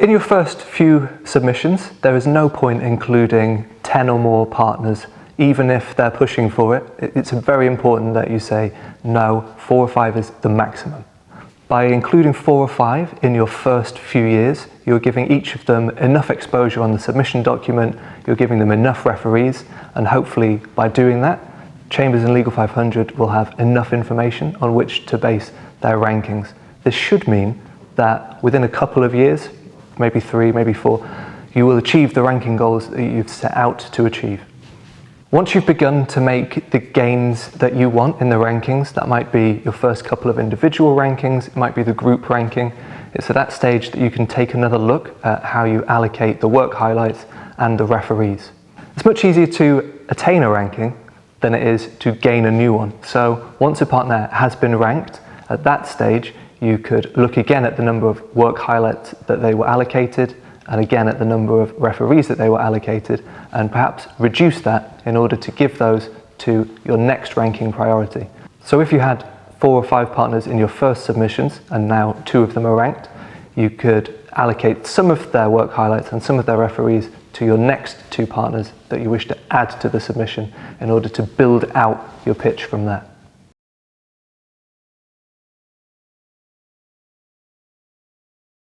In your first few submissions, there is no point including 10 or more partners, even if they're pushing for it. It's very important that you say, no, 4 or 5 is the maximum. By including 4 or 5 in your first few years, you're giving each of them enough exposure on the submission document, you're giving them enough referees, and hopefully by doing that, Chambers and Legal 500 will have enough information on which to base their rankings. This should mean that within a couple of years, maybe 3, maybe 4, you will achieve the ranking goals that you've set out to achieve. Once you've begun to make the gains that you want in the rankings, that might be your first couple of individual rankings, it might be the group ranking, it's at that stage that you can take another look at how you allocate the work highlights and the referees. It's much easier to attain a ranking than it is to gain a new one. So once a partner has been ranked, at that stage you could look again at the number of work highlights that they were allocated, and again at the number of referees that they were allocated, and perhaps reduce that in order to give those to your next ranking priority. So if you had 4 or 5 partners in your first submissions and now 2 of them are ranked, you could allocate some of their work highlights and some of their referees to your next 2 partners that you wish to add to the submission in order to build out your pitch from there.